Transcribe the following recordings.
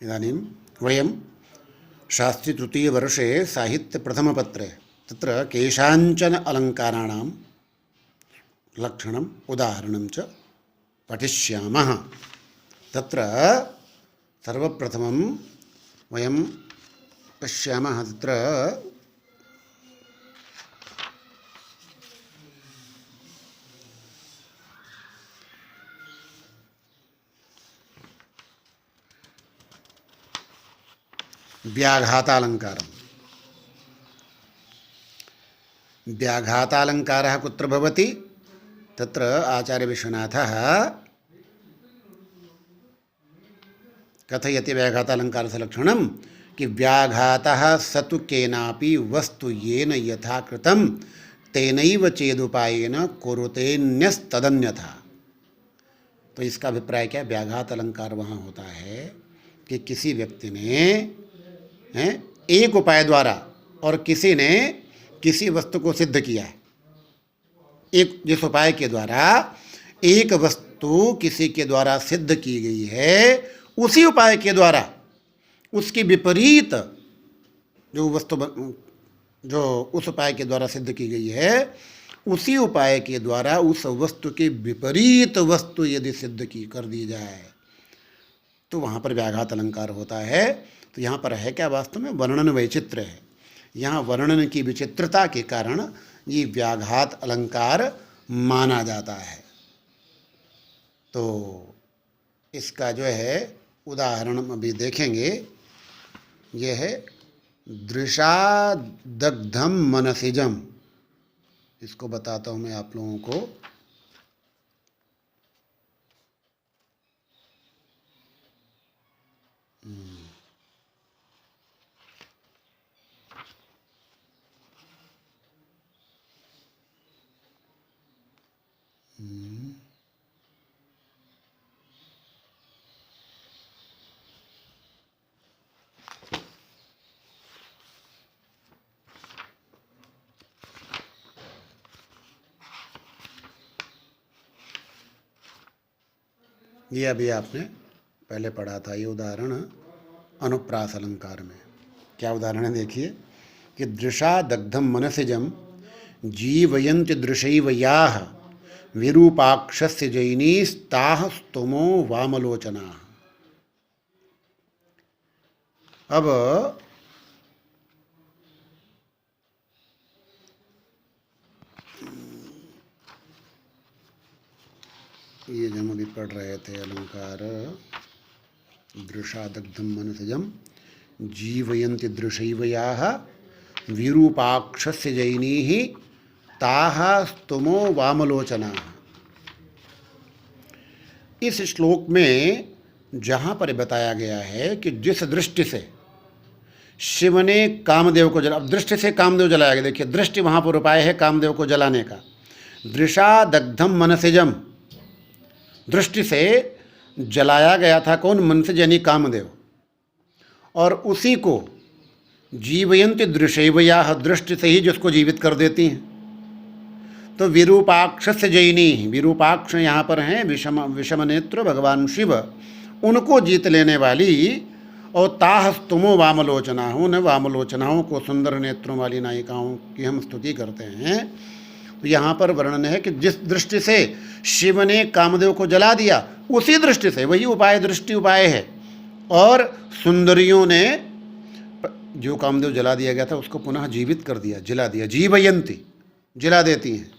इदानीं वयं शास्त्री तृतीयवर्षे साहित्यप्रथमपत्रे तत्र केषाञ्चन अलङ्काराणां लक्षणम् उदाहरणं च पठिष्यामः। तत्र सर्वप्रथमं वयं पश्यामः। तत्र व्याघातालङ्कारम्। व्याघातालङ्कारः कुत्र भवति? तत्र आचार्यविश्वनाथः कथयति व्याघातालङ्कारस्य लक्षणं कि व्याघातः सतु केनापि वस्तु येन यथा कृतं तेनैव चेदुपायेन कुरुतेन्यस्तदन्यथा। तो इसका अभिप्राय क्या? व्याघात अलंकार वहाँ होता है कि किसी व्यक्ति ने एक उपाय द्वारा और किसी ने किसी वस्तु को सिद्ध किया है। एक जिस उपाय के द्वारा एक वस्तु किसी के द्वारा सिद्ध की गई है, उसी उपाय के द्वारा उसके विपरीत जो वस्तु जो उस उपाय के द्वारा सिद्ध की गई है, उसी उपाय के द्वारा उस वस्तु के विपरीत वस्तु यदि सिद्ध की कर दी जाए तो वहाँ पर व्याघात अलंकार होता है। तो यहाँ पर है क्या? वास्तव में वर्णन वैचित्र्य है। यहाँ वर्णन की विचित्रता के कारण ये व्याघात अलंकार माना जाता है। तो इसका जो है उदाहरण अभी देखेंगे। ये है दृशादग्धम मनसिजम। इसको बताता हूँ मैं आप लोगों को। ये अभी आपने पहले पढ़ा था। ये उदाहरण अनुप्रास अलंकार में। क्या उदाहरण है? देखिए कि दृशादग्धम मनसिजम जीवयन्ति दृशैव याः विरूपाक्षस्य जैनीस्ताः स्तुमो वामलोचनाः। अब ये जो हम अभी पढ़ रहे थे अलंकार, दृशादग्धम मनसिजम जीवयन्ति दृशैव याः विरूपाक्षस्य जैनीः ताः स्तुमो वामलोचनाः। इस श्लोक में जहाँ पर बताया गया है कि जिस दृष्टि से शिव ने कामदेव को जला, अब दृष्टि से कामदेव जलाया गया। देखिए दृष्टि वहाँ पर उपाय है कामदेव को जलाने का। दृशादग्धम मनसिजम, दृष्टि से जलाया गया था। कौन? मनसिज यानी कामदेव। और उसी को जीवयन्ति दृशैव याः, दृष्टि से ही जिसको जीवित कर देती हैं। तो विरूपाक्षस्य जैनी, विरूपाक्ष यहाँ पर हैं विषम नेत्र भगवान शिव, उनको जीत लेने वाली। और ताः स्तुमो वामलोचना, उन वामलोचनाओं को, सुंदर नेत्रों वाली नायिकाओं की हम स्तुति करते हैं। तो यहाँ पर वर्णन है कि जिस दृष्टि से शिव ने कामदेव को जला दिया, उसी दृष्टि से, वही उपाय दृष्टि उपाय है। और सुंदरियों ने जो कामदेव जला दिया गया था उसको पुनः जीवित कर दिया, जला दिया। जीवयन्ति, जला देती हैं।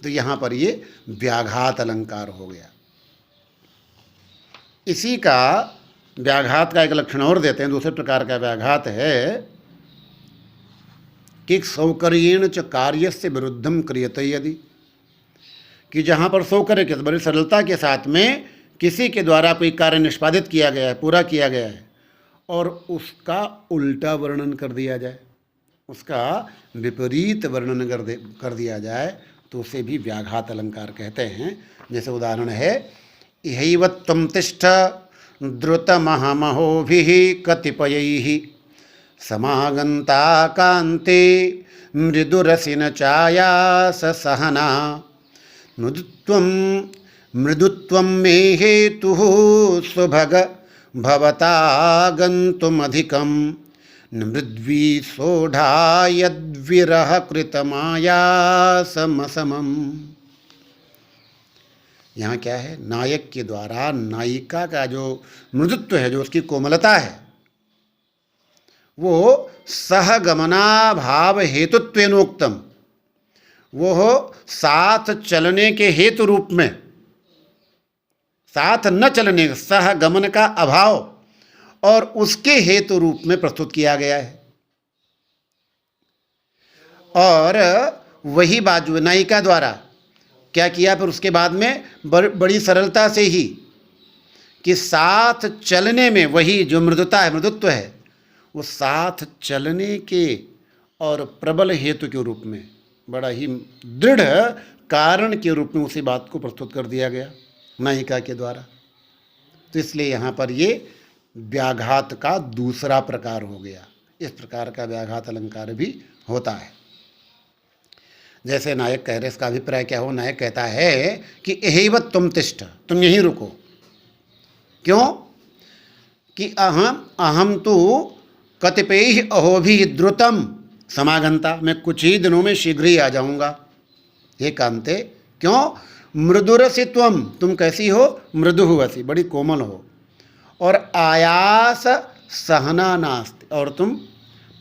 तो यहाँ पर ये व्याघात अलंकार हो गया। इसी का व्याघात का एक लक्षण और देते हैं। दूसरे प्रकार का व्याघात है कि सौकर्येण च कार्यस्य विरुद्धम क्रियते यदि, कि जहाँ पर सौकर्य के, बड़ी सरलता के साथ में किसी के द्वारा कोई कार्य निष्पादित किया गया है, पूरा किया गया है, और उसका उल्टा वर्णन कर दिया जाए, उसका विपरीत वर्णन कर दिया जाए, तो उसे भी व्याघात अलंकार कहते हैं। जैसे उदाहरण है, इहैव त्वं तिष्ठ द्रुतमहमहोभिः कतिपयैः समागन्ता कान्ते मृदुरसिन चायास सहना मृदुत्वं मे हेतुः सुभग भवतागन्तुमधिकं मृद्वी सोढ़ा यद्विरह कृतमायासमसमम्। यहाँ क्या है, नायक के द्वारा नायिका का जो मृदुत्व है, जो उसकी कोमलता है, वो सहगमना भाव हेतुत्वेनोक्तम, वो साथ चलने के हेतु रूप में, साथ न चलने, सहगमन का अभाव, और उसके हेतु रूप में प्रस्तुत किया गया है। और वही बात जो नायिका द्वारा क्या किया फिर उसके बाद में बड़ी सरलता से ही, कि साथ चलने में वही जो मृदुता है, मृदुत्व है, वो साथ चलने के और प्रबल हेतु के रूप में, बड़ा ही दृढ़ कारण के रूप में उसी बात को प्रस्तुत कर दिया गया नायिका के द्वारा। तो इसलिए यहाँ पर ये व्याघात का दूसरा प्रकार हो गया। इस प्रकार का व्याघात अलंकार भी होता है। जैसे नायक कह रहे, इसका अभिप्राय क्या हो, नायक कहता है कि एहिवत तुम तिष्ठ, तुम यहीं रुको। क्यों कि अहम तो कतिपय अहोभि द्रुतम समागंता, मैं कुछ ही दिनों में शीघ्र ही आ जाऊंगा। हे कांते, क्यों, मृदुरसि तुम कैसी हो, मृदुवसी, बड़ी कोमल हो, और आयास सहना नास्ति, और तुम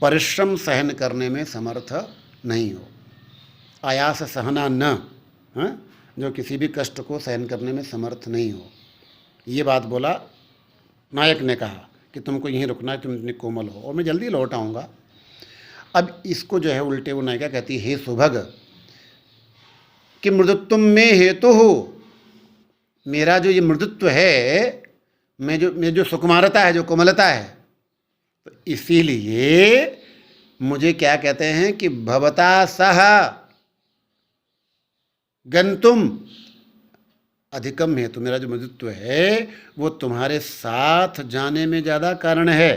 परिश्रम सहन करने में समर्थ नहीं हो। आयास सहना न, जो किसी भी कष्ट को सहन करने में समर्थ नहीं हो, ये बात बोला नायक ने कहा कि तुमको यहीं रुकना है, तुम इतनी कोमल हो और मैं जल्दी लौट आऊँगा। अब इसको जो है उल्टे वो नायिका कहती है, हे सुभग, कि मृदुत्व में हेतु हो, मेरा जो ये मृदुत्व है, मैं जो सुकुमारता है, जो कोमलता है, तो इसीलिए मुझे क्या कहते हैं कि भवता सह गंतुम अधिकम हेतु, मेरा जो मृदुत्व है वो तुम्हारे साथ जाने में ज़्यादा कारण है।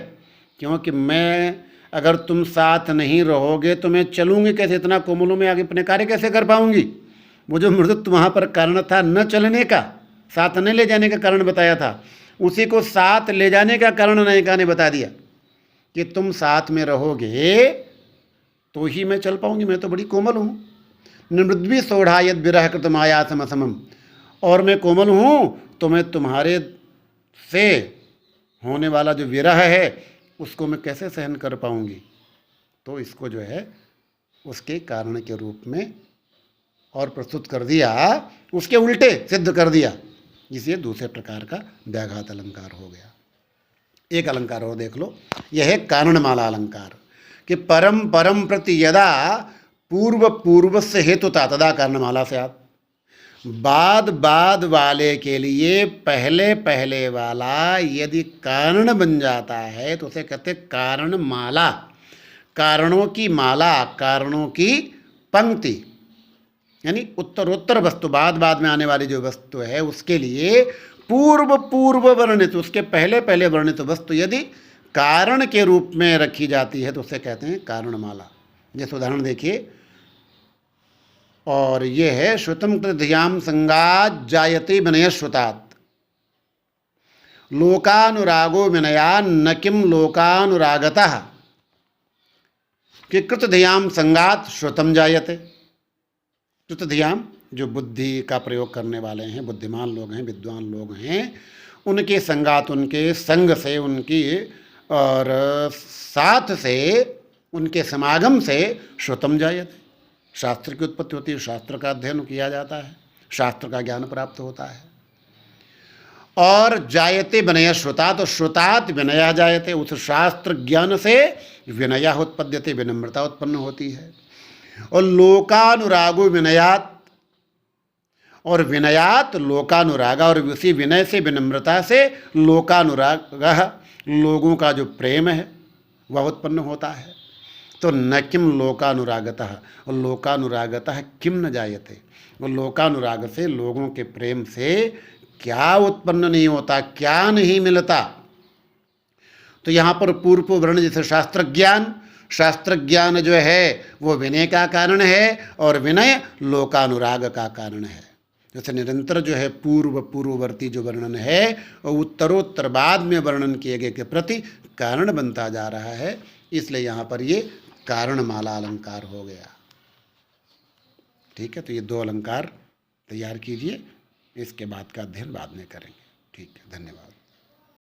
क्योंकि मैं, अगर तुम साथ नहीं रहोगे तो मैं चलूँगी कैसे, इतना कोमलों में आगे अपने कार्य कैसे कर पाऊँगी। वो जो मृदुत्व वहाँ पर कारण था न चलने का, साथ न ले जाने का कारण बताया था, उसी को साथ ले जाने का कारण नायिका ने बता दिया कि तुम साथ में रहोगे तो ही मैं चल पाऊँगी, मैं तो बड़ी कोमल हूँ। मृद्वी सोढ़ा यद विरह कृतम आयासम असमम, और मैं कोमल हूँ तो मैं तुम्हारे से होने वाला जो विरह है उसको मैं कैसे सहन कर पाऊँगी। तो इसको जो है उसके कारण के रूप में और प्रस्तुत कर दिया, उसके उल्टे सिद्ध कर दिया, इसलिए दूसरे प्रकार का व्याघात अलंकार हो गया। एक अलंकार और देख लो, यह है कारणमाला अलंकार, कि परम परम प्रति यदा पूर्व पूर्वस्य हेतुता तदा कारणमाला से आप, बाद बाद वाले के लिए पहले पहले वाला यदि कारण बन जाता है तो उसे कहते कारणमाला। कारणों की माला, कारणों की पंक्ति, यानी उत्तरोत्तर वस्तु, बाद बाद में आने वाली जो वस्तु है उसके लिए पूर्व पूर्व वर्णित, उसके पहले पहले वर्णित वस्तु यदि कारण के रूप में रखी जाती है तो उसे कहते हैं कारणमाला। जैसे उदाहरण देखिए, और ये है श्रुतम कृतधियाम संगात जायते विनय श्रुतात्, लोकानुरागो विनया न किम लोकानुरागतः, कि कृतधियाम संगात श्रुतम जायते। कृतधियाम जो बुद्धि का प्रयोग करने वाले हैं, बुद्धिमान लोग हैं, विद्वान लोग हैं, उनके संगात, उनके संग से, उनकी और साथ से, उनके समागम से श्रुतम जायते, शास्त्र की उत्पत्ति होती है, शास्त्र का अध्ययन किया जाता है, शास्त्र का ज्ञान प्राप्त होता है। और जायते विनय श्रुता, तो श्रुतात विनय जायते, उस शास्त्र ज्ञान से विनय उत्पद्यते, विनम्रता उत्पन्न होती है। और लोकानुरागो विनयात, और विनयात लोकानुरागा, और उसी विनय से, विनम्रता से लोकानुराग, लोगों का जो प्रेम है वह उत्पन्न होता है। तो न किम लोकानुरागतः, और लोकानुरागतः किम न जायते, और लोकानुराग से, लोगों के प्रेम से क्या उत्पन्न नहीं होता, क्या नहीं मिलता। तो यहाँ पर पूर्व वर्ण जैसे शास्त्र ज्ञान, शास्त्र ज्ञान जो है वो विनय का कारण है, और विनय लोकानुराग का कारण है। जैसे निरंतर जो है पूर्ववर्ती जो वर्णन है और उत्तरोत्तर बाद में वर्णन किए गए के प्रति कारण बनता जा रहा है, इसलिए यहाँ पर ये कारणमाला अलंकार हो गया। ठीक है, तो ये 2 अलंकार तैयार कीजिए, इसके बाद का अध्ययन बाद में करेंगे। ठीक है, धन्यवाद।